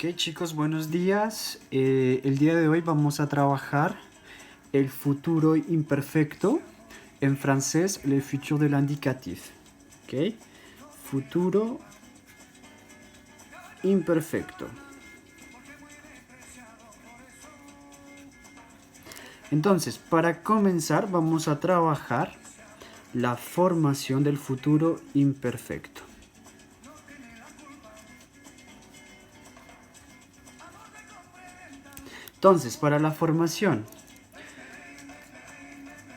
Ok chicos, buenos días. El día de hoy vamos a trabajar el futuro imperfecto, en francés, le futur de l'indicatif. Ok, futuro imperfecto. Entonces, para comenzar vamos a trabajar la formación del futuro imperfecto. Entonces, para la formación,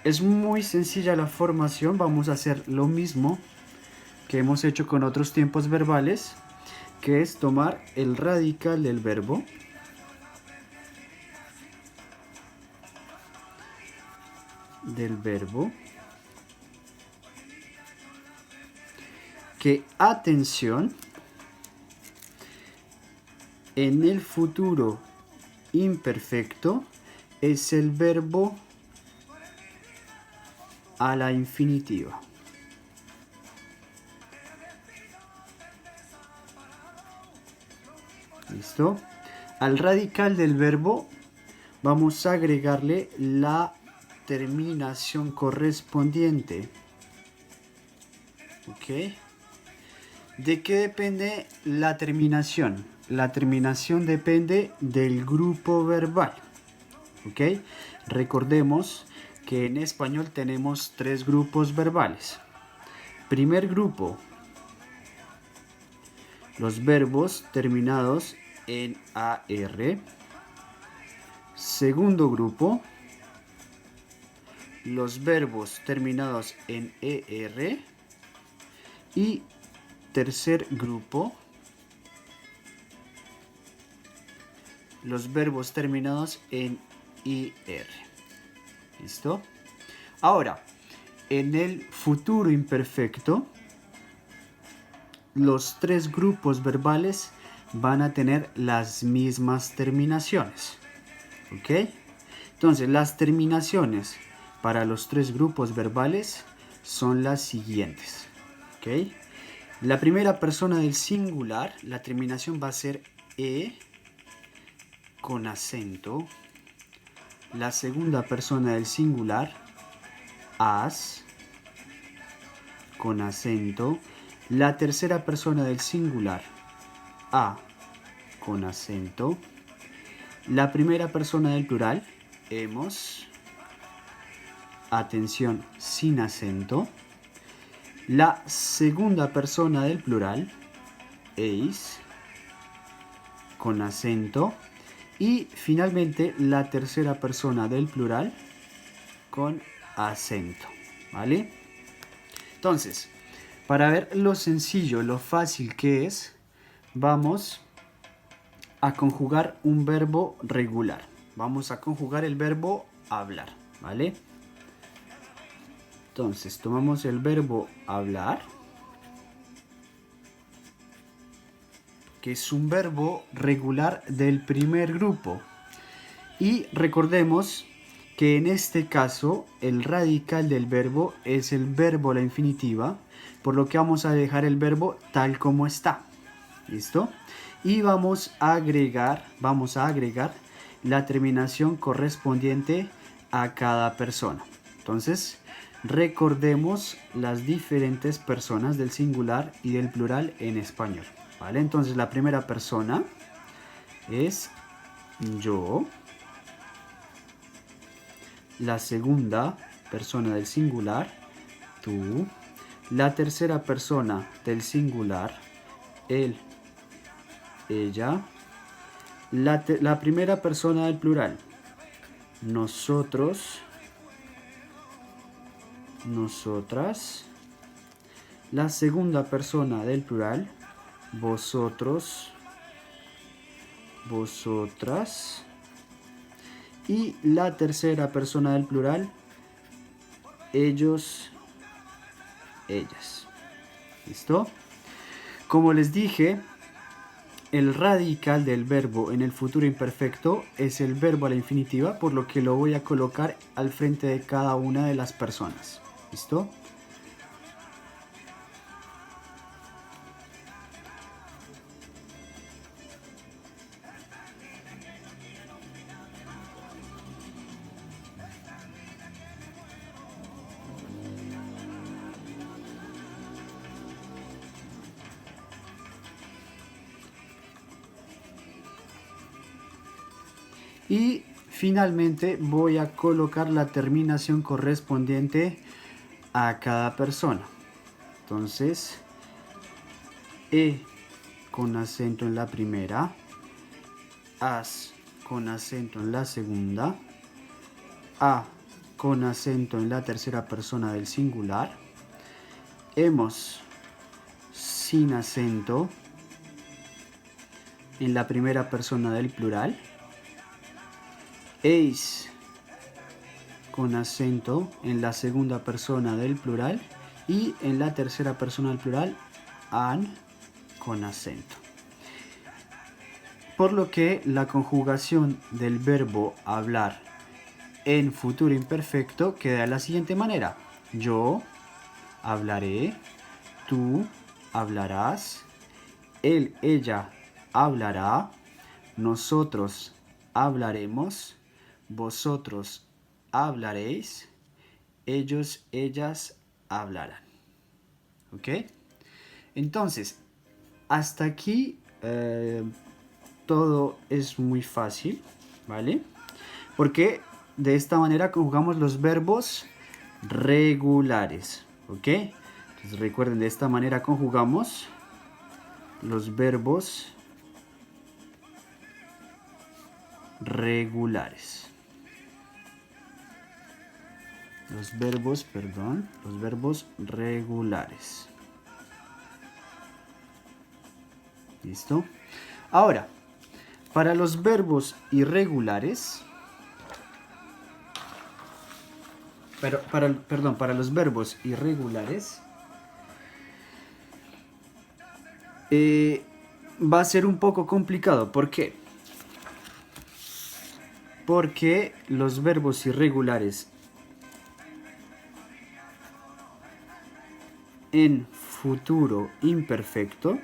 es muy sencilla la formación. Vamos a hacer lo mismo que hemos hecho con otros tiempos verbales, que es tomar el radical del verbo que, atención, en el futuro imperfecto es el verbo a la infinitiva. ¿Listo? Al radical del verbo vamos a agregarle la terminación correspondiente. ¿Ok? ¿De qué depende la terminación? La terminación depende del grupo verbal. ¿Ok? Recordemos que en español tenemos tres grupos verbales. Primer grupo, los verbos terminados en AR. Segundo grupo, los verbos terminados en ER. Y tercer grupo, los verbos terminados en IR. ¿Listo? Ahora, en el futuro imperfecto, los tres grupos verbales van a tener las mismas terminaciones. ¿Ok? Entonces, las terminaciones para los tres grupos verbales son las siguientes. ¿Ok? La primera persona del singular, la terminación va a ser E con acento. La segunda persona del singular, as con acento. La tercera persona del singular, a con acento. La primera persona del plural, hemos, atención, sin acento. La segunda persona del plural, eis, con acento. Y finalmente la tercera persona del plural con acento. ¿Vale? Entonces, para ver lo sencillo, lo fácil que es, vamos a conjugar un verbo regular. Vamos a conjugar el verbo hablar. ¿Vale? Entonces, tomamos el verbo hablar, que es un verbo regular del primer grupo. Y recordemos que en este caso el radical del verbo es el verbo a la infinitiva, por lo que vamos a dejar el verbo tal como está. ¿Listo? Y vamos a agregar la terminación correspondiente a cada persona. Entonces, recordemos las diferentes personas del singular y del plural en español. ¿Vale? Entonces, la primera persona es yo. La segunda persona del singular, tú. La tercera persona del singular, él, ella. La primera persona del plural, nosotros, nosotras. La segunda persona del plural, vosotros, vosotras. Y la tercera persona del plural, ellos, ellas. ¿Listo? Como les dije, el radical del verbo en el futuro imperfecto es el verbo a la infinitiva, por lo que lo voy a colocar al frente de cada una de las personas. ¿Listo? Y finalmente voy a colocar la terminación correspondiente a cada persona. Entonces, E con acento en la primera, as con acento en la segunda, a con acento en la tercera persona del singular, hemos sin acento en la primera persona del plural, eis con acento en la segunda persona del plural y en la tercera persona del plural, an con acento. Por lo que la conjugación del verbo hablar en futuro imperfecto queda de la siguiente manera: yo hablaré, tú hablarás, él, ella hablará, nosotros hablaremos, vosotros hablaréis, ellos, ellas hablarán. ¿Ok? Entonces, hasta aquí todo es muy fácil, ¿vale? Porque de esta manera conjugamos los verbos regulares, ¿ok? Entonces recuerden, de esta manera conjugamos los verbos regulares. Los verbos regulares. ¿Listo? Ahora, para los verbos irregulares, para los verbos irregulares, va a ser un poco complicado. ¿Por qué? Porque los verbos irregulares en futuro imperfecto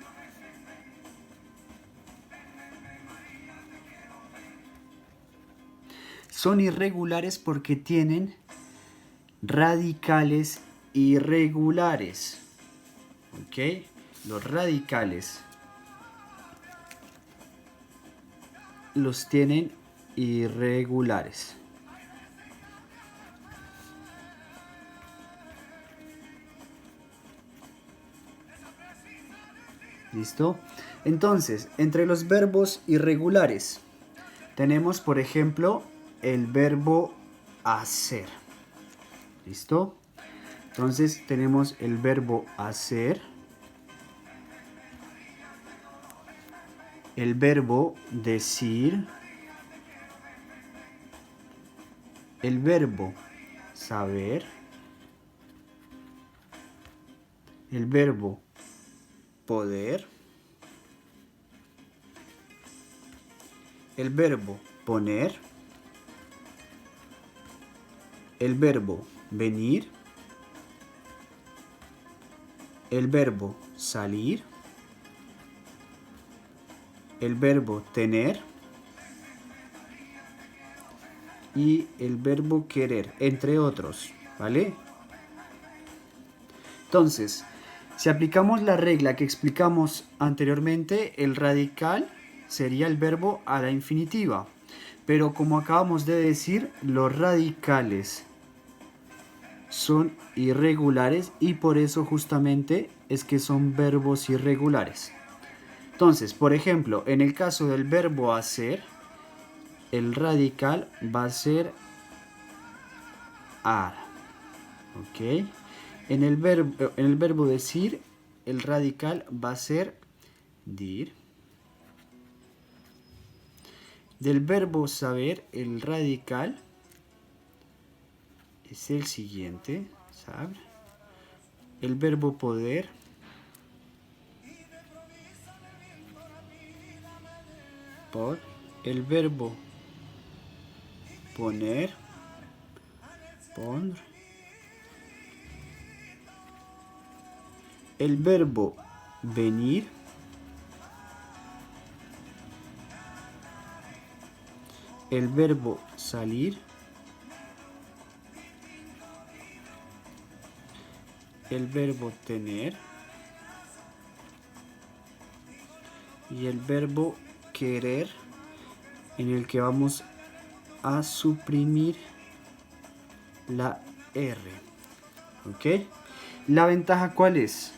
son irregulares porque tienen radicales irregulares. ¿Ok? Los radicales los tienen irregulares. ¿Listo? Entonces, entre los verbos irregulares tenemos, por ejemplo, el verbo hacer. ¿Listo? Entonces tenemos el verbo hacer, el verbo decir, el verbo saber, el verbo poder, el verbo poner, el verbo venir, el verbo salir, el verbo tener y el verbo querer, entre otros, ¿vale? Entonces, si aplicamos la regla que explicamos anteriormente, el radical sería el verbo a la infinitiva. Pero como acabamos de decir, los radicales son irregulares y por eso justamente es que son verbos irregulares. Entonces, por ejemplo, en el caso del verbo hacer, el radical va a ser ar. ¿Ok? En el verbo decir, el radical va a ser dir. Del verbo saber, el radical es el siguiente, saber. El verbo poder, por. El verbo poner, pon. El verbo venir, el verbo salir, el verbo tener y el verbo querer, en el que vamos a suprimir la R. ¿Ok? ¿La ventaja cuál es?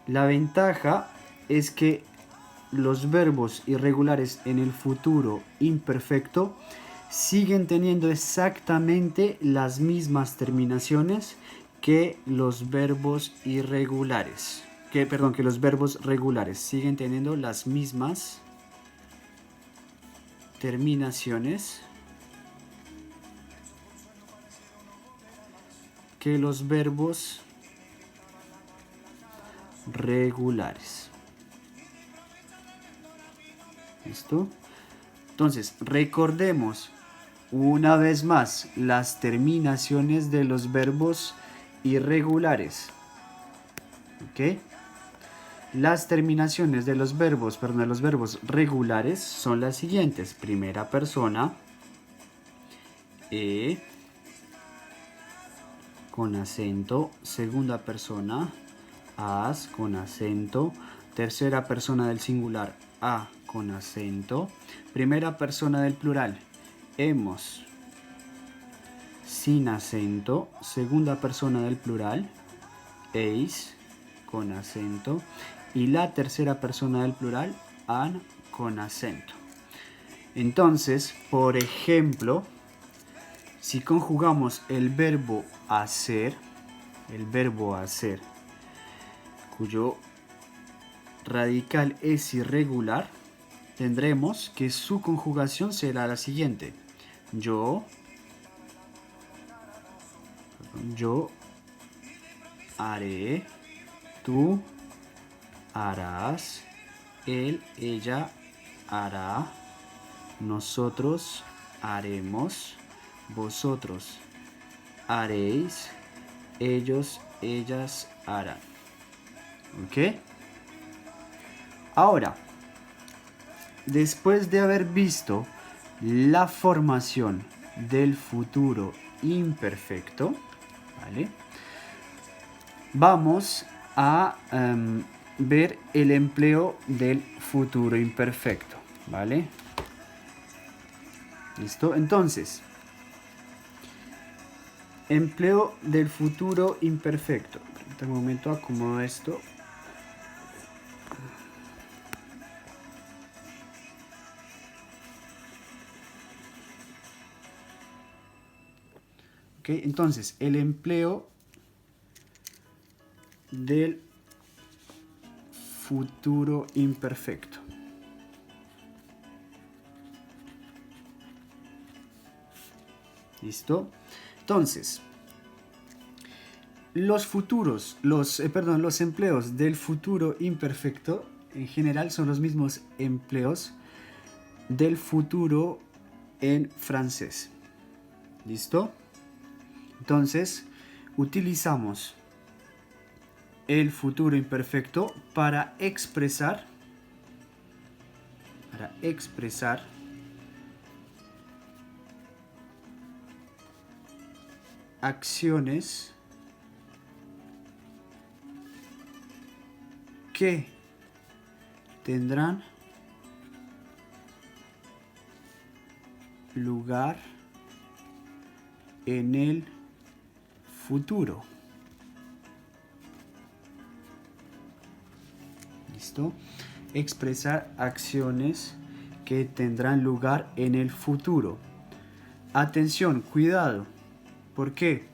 La ventaja es que los verbos irregulares en el futuro imperfecto siguen teniendo exactamente las mismas terminaciones que los verbos irregulares. Que los verbos regulares siguen teniendo las mismas terminaciones que los verbos regulares. ¿Listo? Entonces, recordemos una vez más las terminaciones de los verbos irregulares. ¿Ok? Las terminaciones de los verbos, de los verbos regulares son las siguientes. Primera persona, con acento. Segunda persona, as con acento. Tercera persona del singular, a con acento. Primera persona del plural, hemos sin acento. Segunda persona del plural, eis con acento. Y la tercera persona del plural, an con acento. Entonces, por ejemplo, si conjugamos el verbo hacer, cuyo radical es irregular, tendremos que su conjugación será la siguiente. Yo haré, tú harás, él, ella hará, nosotros haremos, vosotros haréis, ellos, ellas harán. ¿Ok? Ahora, después de haber visto la formación del futuro imperfecto, ¿vale? Vamos a ver el empleo del futuro imperfecto, ¿vale? ¿Listo? Entonces, empleo del futuro imperfecto. En un momento acomodo esto. Ok, entonces, el empleo del futuro imperfecto. ¿Listo? Entonces, los empleos del futuro imperfecto en general son los mismos empleos del futuro en francés. ¿Listo? Entonces, utilizamos el futuro imperfecto para expresar acciones que tendrán lugar en el futuro. ¿Listo? Expresar acciones que tendrán lugar en el futuro. Atención, cuidado. ¿Por qué?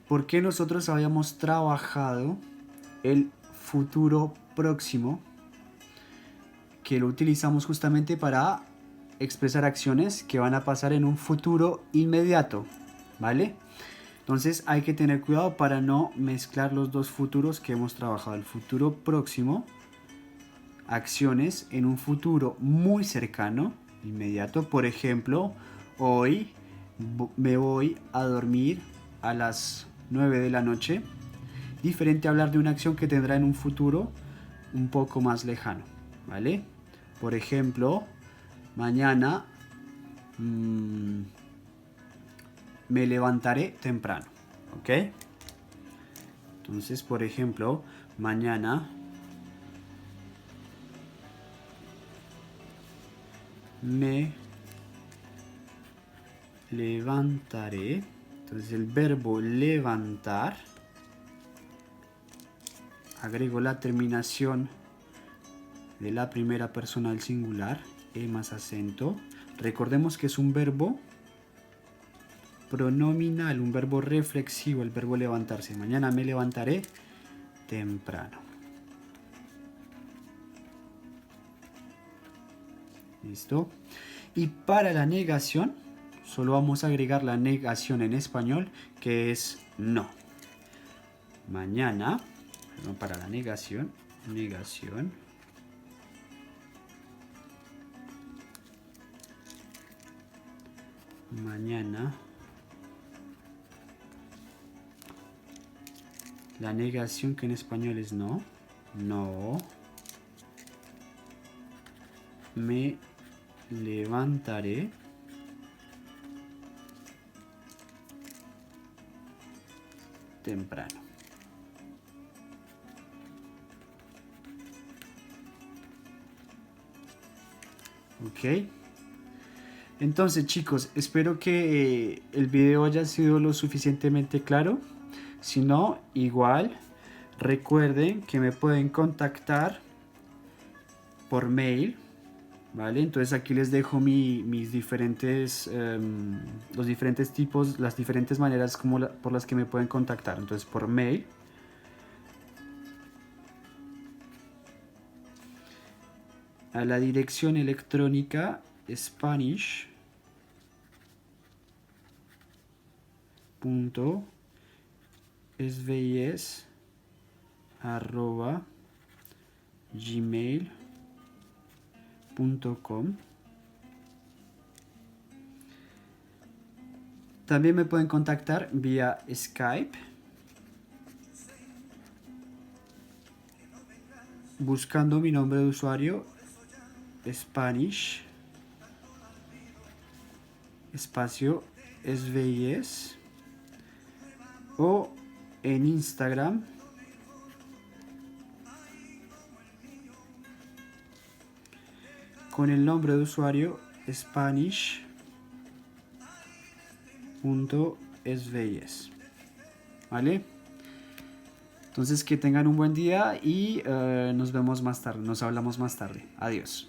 Porque nosotros habíamos trabajado el futuro próximo, que lo utilizamos justamente para expresar acciones que van a pasar en un futuro inmediato, ¿vale? Entonces hay que tener cuidado para no mezclar los dos futuros que hemos trabajado. El futuro próximo, acciones en un futuro muy cercano, inmediato. Por ejemplo, hoy me voy a dormir a las 9 de la noche. Diferente a hablar de una acción que tendrá en un futuro un poco más lejano, ¿vale? Por ejemplo, mañana me levantaré temprano, ¿ok? Entonces, por ejemplo, mañana me levantaré. Entonces el verbo levantar, agrego la terminación de la primera persona del singular, más acento. Recordemos que es un verbo pronominal, un verbo reflexivo, el verbo levantarse. Mañana me levantaré temprano. ¿Listo? Y para la negación, solo vamos a agregar la negación en español, que es no. Mañana, para la negación, mañana, la negación que en español es no, no me levantaré temprano. Ok. Entonces, chicos, espero que el video haya sido lo suficientemente claro. Si no, igual, recuerden que me pueden contactar por mail, ¿vale? Entonces aquí les dejo mis diferentes, los diferentes tipos, las diferentes maneras por las que me pueden contactar. Entonces por mail, a la dirección electrónica spanish.sbs@gmail.com. También me pueden contactar vía Skype, buscando mi nombre de usuario, Spanish, espacio SBIS, o en Instagram, con el nombre de usuario Spanish.sbis. ¿Vale? Entonces que tengan un buen día y nos vemos más tarde, nos hablamos más tarde. Adiós.